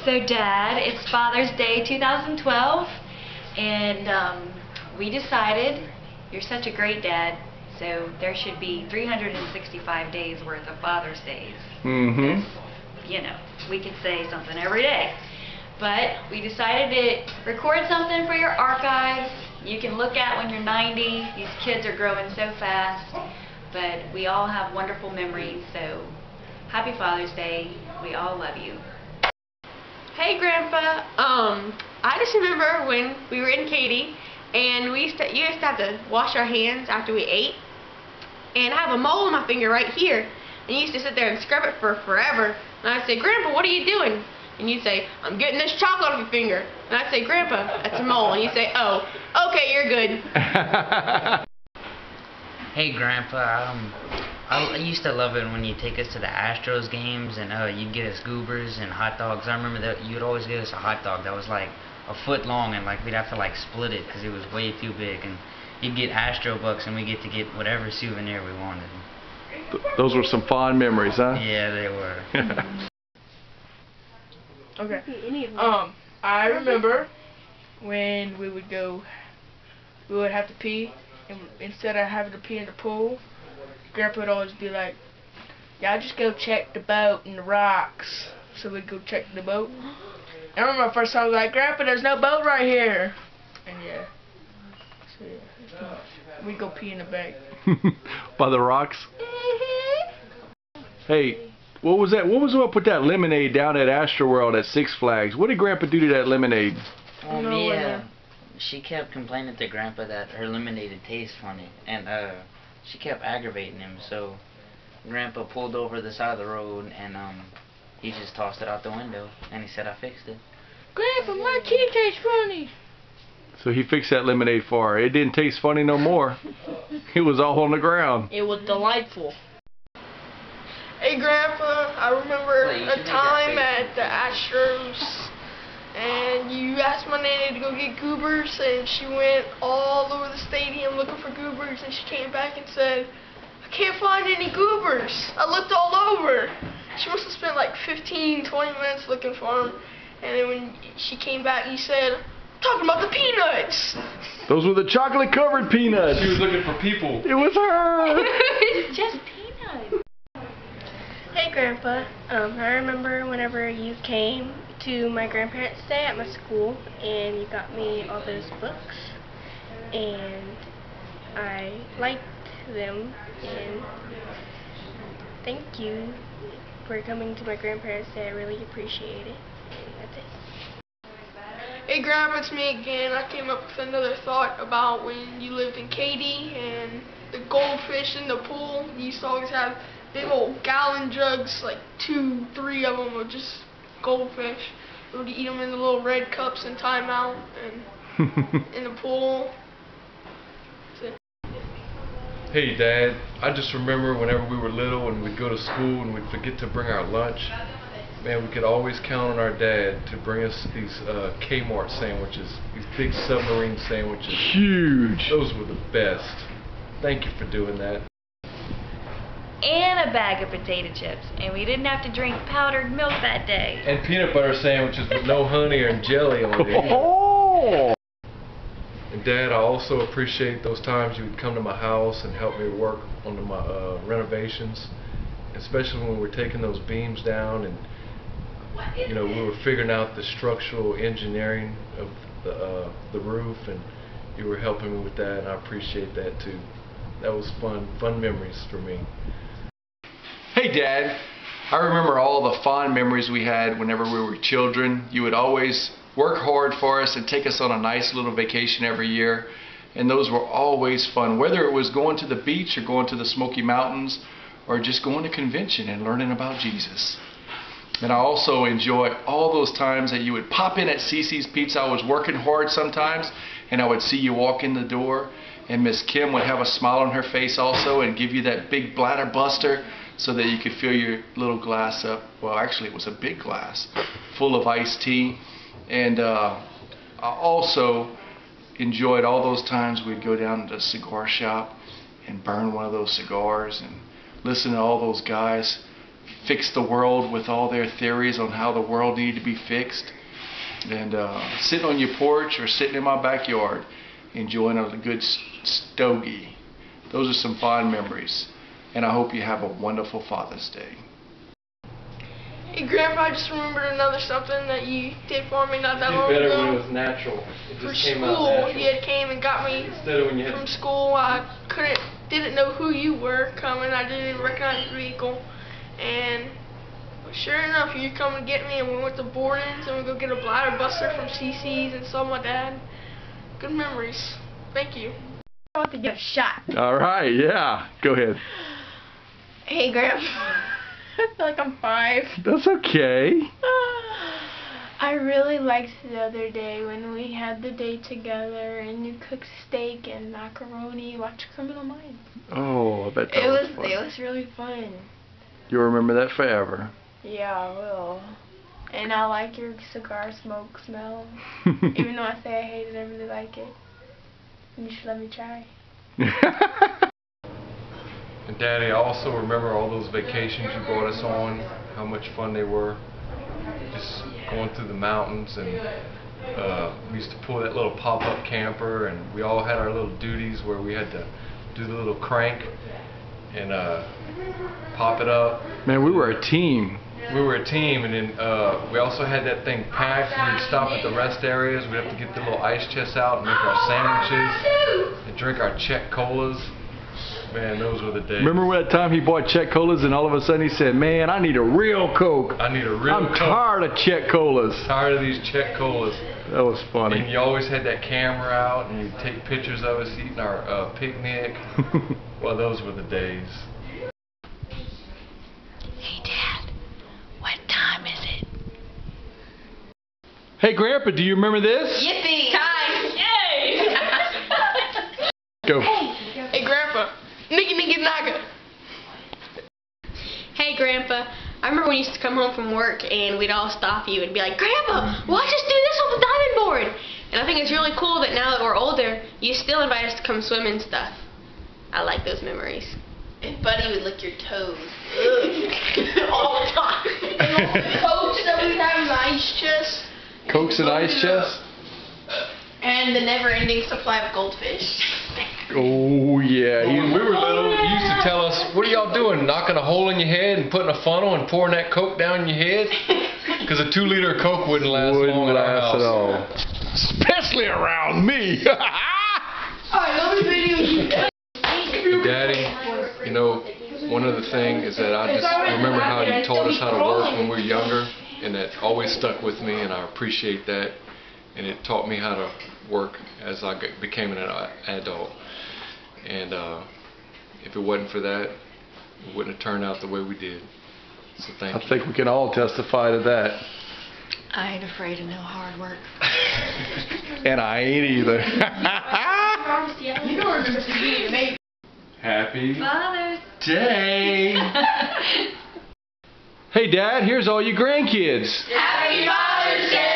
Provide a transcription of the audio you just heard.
So Dad, it's Father's Day 2012, and we decided you're such a great dad, so there should be 365 days worth of Father's Days. Mm-hmm. You know, we could say something every day. But we decided to record something for your archives. You can look at when you're 90. These kids are growing so fast, but we all have wonderful memories, so happy Father's Day. We all love you. Hey Grandpa, I just remember when we were in Katy and you used to have to wash our hands after we ate, and I have a mole on my finger right here, and you used to sit there and scrub it for forever, and I'd say, Grandpa, what are you doing? And you'd say, I'm getting this chocolate off your finger, and I'd say, Grandpa, that's a mole, and you'd say, oh, okay, you're good. Hey Grandpa, I used to love it when you take us to the Astros games and you'd get us goobers and hot dogs. I remember that you'd always get us a hot dog that was like a foot long, and like we'd have to like split it because it was way too big, and you'd get Astro bucks and we get to get whatever souvenir we wanted. Those were some fond memories, huh? Yeah, they were. Okay. I remember when we would have to pee, and instead of having to pee in the pool, Grandpa would always be like, y'all just go check the boat and the rocks. So we'd go check the boat. I remember my first time I was like, Grandpa, there's no boat right here. And yeah. So yeah, it's too much. We'd go pee in the bank. By the rocks? Hey, what was that? What was up with that lemonade down at Astroworld at Six Flags? What did Grandpa do to that lemonade? She kept complaining to Grandpa that her lemonade would taste funny, and she kept aggravating him, so Grandpa pulled over the side of the road, and he just tossed it out the window, and he said, I fixed it. Grandpa, my tea tastes funny. So he fixed that lemonade for her. It didn't taste funny no more. It was all on the ground. It was delightful. Hey Grandpa, I remember a time at the Astros, and you asked my nanny to go get goobers, and she went all over the stadium looking for goobers, and she came back and said, I can't find any goobers. I looked all over. She must have spent like 15, 20 minutes looking for them, and then when she came back, you said, I'm talking about the peanuts. Those were the chocolate-covered peanuts. She was looking for people. It was her. It's just peanuts. Hey Grandpa, I remember whenever you came to my grandparents' day at my school and you got me all those books, and I liked them, and thank you for coming to my grandparents' day. I really appreciate it, and that's it. Hey Grandpa, it's me again. I came up with another thought about when you lived in Katy and the goldfish in the pool. You used to always have big old gallon jugs, like 2, 3 of them of just goldfish. We would eat them in the little red cups in timeout and in the pool. Hey Dad, I just remember whenever we were little and we'd go to school and we'd forget to bring our lunch. Man, we could always count on our dad to bring us these Kmart sandwiches, these big submarine sandwiches. Huge. Those were the best. Thank you for doing that. And a bag of potato chips, and we didn't have to drink powdered milk that day. And peanut butter sandwiches with no honey or jelly on it. Oh. And Dad, I also appreciate those times you would come to my house and help me work on my renovations, especially when we were taking those beams down and we were figuring out the structural engineering of the roof, and you were helping me with that, and I appreciate that too. That was fun memories for me. Hey Dad, I remember all the fond memories we had whenever we were children. You would always work hard for us and take us on a nice little vacation every year, and those were always fun, whether it was going to the beach or going to the Smoky Mountains or just going to convention and learning about Jesus. And I also enjoy all those times that you would pop in at Cece's Pizza. I was working hard sometimes, and I would see you walk in the door, and Miss Kim would have a smile on her face also and give you that big bladder buster so that you could fill your little glass up. Well, actually it was a big glass full of iced tea. And I also enjoyed all those times we'd go down to the cigar shop and burn one of those cigars and listen to all those guys fix the world with all their theories on how the world needed to be fixed. And sitting on your porch or sitting in my backyard enjoying a good stogie. Those are some fond memories. And I hope you have a wonderful Father's Day. Hey Grandpa, I just remembered another something that you did for me not that long Better ago. when it was natural. It For just came out school, natural. you had came and got me Instead of when you had from school. I didn't know who you were coming. I didn't even recognize the vehicle. And sure enough, you come to get me, and we went to Borden's and we go get a bladder buster from CC's and saw my dad. Good memories. Thank you. I want to get a shot. All right, yeah. Go ahead. Hey, Grandpa. I feel like I'm 5. That's okay. I really liked the other day when we had the day together and you cooked steak and macaroni. Watch Criminal Minds. Oh, I bet that was fun. It was really fun. You'll remember that forever. Yeah, I will. And I like your cigar smoke smell. Even though I say I hate it, I really like it. And you should let me try. And Daddy, I also remember all those vacations you brought us on, how much fun they were. Just going through the mountains, and we used to pull that little pop-up camper, and we all had our little duties where we had to do the little crank and pop it up. Man, we were a team. We were a team, and then we also had that thing packed. We'd stop at the rest areas. We'd have to get the little ice chests out and make our sandwiches and drink our Czech colas. Man, those were the days. Remember that time he bought Czech colas and all of a sudden he said, "Man, I need a real Coke. I need a real I'm Coke. tired of Czech colas." Tired of these Czech colas. That was funny. And you always had that camera out, and you'd take pictures of us eating our picnic. Well, those were the days. Hey, Dad, what time is it? Hey, Grandpa, do you remember this? Yippee! Time! Yay! Go. Hey Grandpa, nigga naga. Hey Grandpa, I remember when you used to come home from work and we'd all stop you and be like, Grandpa, watch us do this on the diving board. And I think it's really cool that now that we're older, you still invite us to come swim and stuff. I like those memories. And Buddy would lick your toes. All the time. And the Cokes that we'd have in the ice chest. Cokes and ice chest? And the never-ending supply of goldfish. Oh, yeah. When we were little, you used to tell us, what are y'all doing? Knocking a hole in your head and putting a funnel and pouring that Coke down your head? Because a 2-liter Coke wouldn't last long in our house. At all. Especially around me. Alright, let me video you. Daddy, you know, one other thing is that I just remember how you taught us how to work when we were younger, and that always stuck with me, and I appreciate that. And it taught me how to work as I became an adult. And if it wasn't for that, it wouldn't have turned out the way we did. So thank you. I think we can all testify to that. I ain't afraid of no hard work. And I ain't either. Happy Father's Day. Hey, Dad, here's all your grandkids. Happy Father's Day!